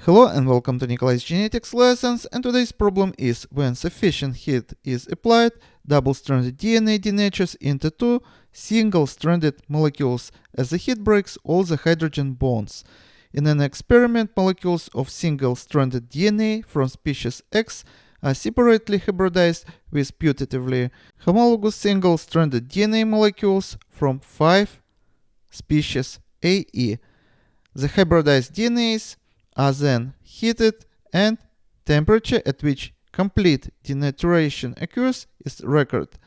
Hello and welcome to Nikolai's genetics lessons, and today's problem is when sufficient heat is applied, double-stranded DNA denatures into two single-stranded molecules as the heat breaks all the hydrogen bonds. In an experiment, molecules of single-stranded DNA from species X are separately hybridized with putatively homologous single-stranded DNA molecules from 5 species AE. The hybridized DNAs are then heated, and temperature at which complete denaturation occurs is recorded.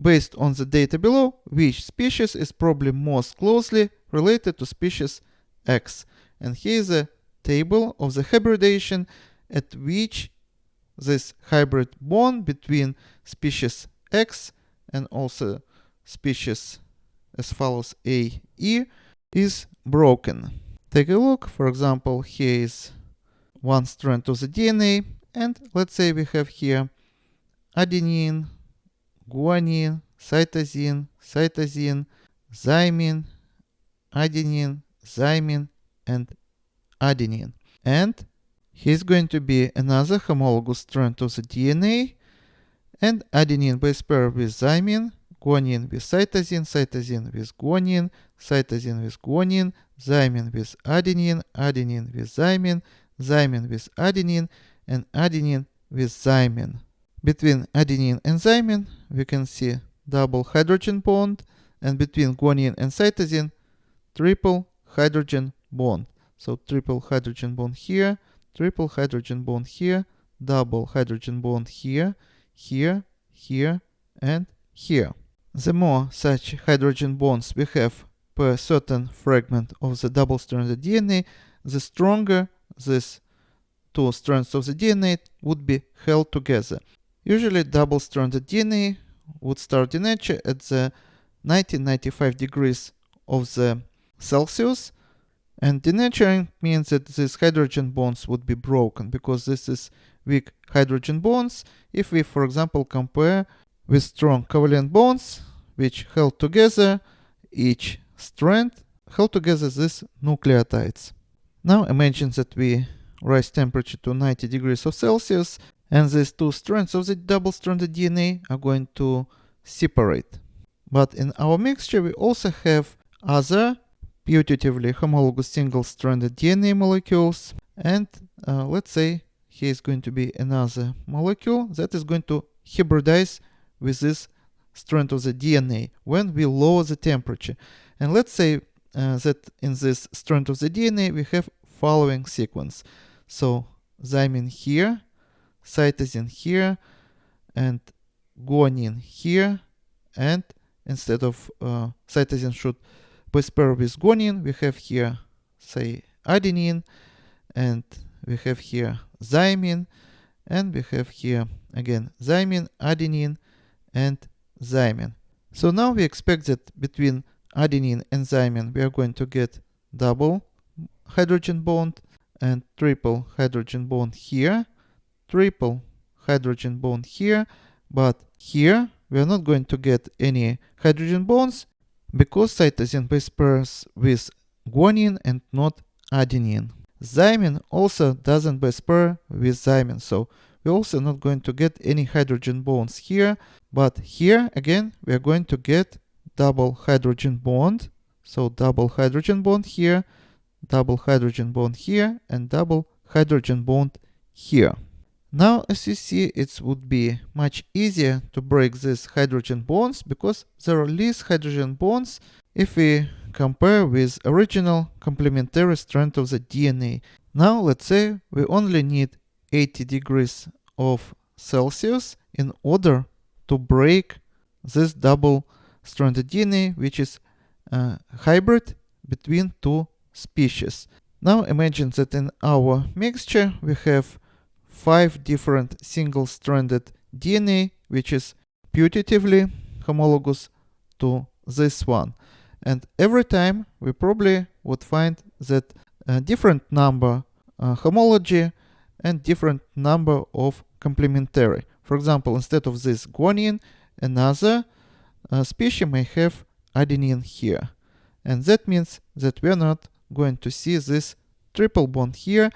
Based on the data below, which species is probably most closely related to species X? And here is a table of the hybridization at which this hybrid bond between species X and also species as follows AE is broken. Take a look. For example, here is one strand of the DNA, and let's say we have here adenine, guanine, cytosine, thymine, adenine, thymine, and adenine. And here's going to be another homologous strand of the DNA, and adenine base pair with thymine, guanine with cytosine, cytosine with guanine, cytosine with guanine, thymine with adenine, adenine with thymine, thymine with adenine, and adenine with thymine. Between adenine and thymine, we can see double hydrogen bond, and between guanine and cytosine, triple hydrogen bond. So triple hydrogen bond here, triple hydrogen bond here, double hydrogen bond here, here, here, and here. The more such hydrogen bonds we have per certain fragment of the double-stranded DNA, the stronger these two strands of the DNA would be held together. Usually double-stranded DNA would start denature at the 90-95 degrees of the Celsius, and denaturing means that these hydrogen bonds would be broken, because this is weak hydrogen bonds. If we, for example, compare with strong covalent bonds which held together each strand held together these nucleotides. Now imagine that we raise temperature to 90 degrees of Celsius, and these two strands of the double-stranded DNA are going to separate. But in our mixture we also have other putatively homologous single-stranded DNA molecules, and let's say here is going to be another molecule that is going to hybridize with this strand of the DNA when we lower the temperature. And let's say that in this strand of the DNA we have following sequence. So thymine here, cytosine here, and guanine here, and instead of cytosine should base pair with guanine, we have here, say, adenine, and we have here thymine, and we have here again thymine, adenine, and thymine. So now we expect that between adenine and thymine we are going to get double hydrogen bond and triple hydrogen bond here, triple hydrogen bond here, but here we are not going to get any hydrogen bonds because cytosine base pairs with guanine and not adenine. Thymine also doesn't base pair with thymine, so we're also not going to get any hydrogen bonds here, but here again we are going to get double hydrogen bond. So double hydrogen bond here, double hydrogen bond here, and double hydrogen bond here. Now as you see, it would be much easier to break these hydrogen bonds because there are less hydrogen bonds if we compare with original complementary strand of the DNA. Now let's say we only need 80 degrees of Celsius in order to break this double-stranded DNA, which is a hybrid between two species. Now imagine that in our mixture we have 5 different single-stranded DNA, which is putatively homologous to this one. And every time we probably would find that a different number homology and different number of complementary. For example, instead of this guanine, another species may have adenine here. And that means that we are not going to see this triple bond here,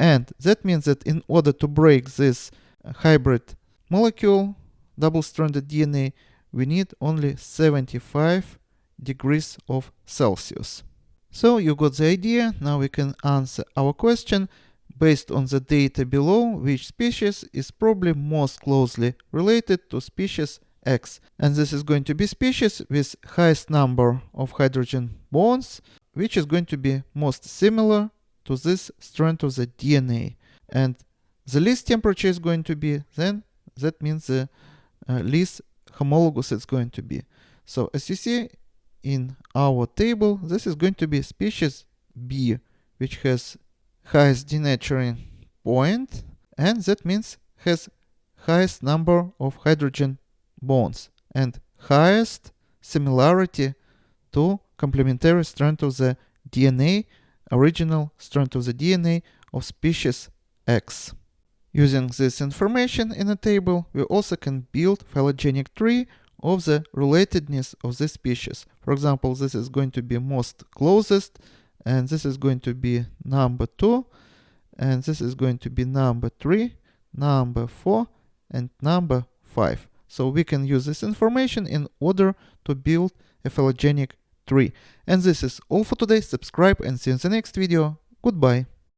And that means that in order to break this hybrid molecule, double-stranded DNA, we need only 75 degrees of Celsius. So you got the idea. Now we can answer our question based on the data below, which species is probably most closely related to species X. And this is going to be species with highest number of hydrogen bonds, which is going to be most similar to this strand of the DNA. And the least temperature is going to be, then that means the least homologous it's going to be. So as you see in our table, this is going to be species B, which has highest denaturing point, and that means has highest number of hydrogen bonds and highest similarity to complementary strand of the DNA, original strand of the DNA of species X. Using this information in a table, we also can build phylogenetic tree of the relatedness of the species. For example, this is going to be most closest, and this is going to be number 2, and this is going to be number 3, number 4, and number 5. So we can use this information in order to build a phylogenetic tree. And this is all for today. Subscribe and see you in the next video. Goodbye.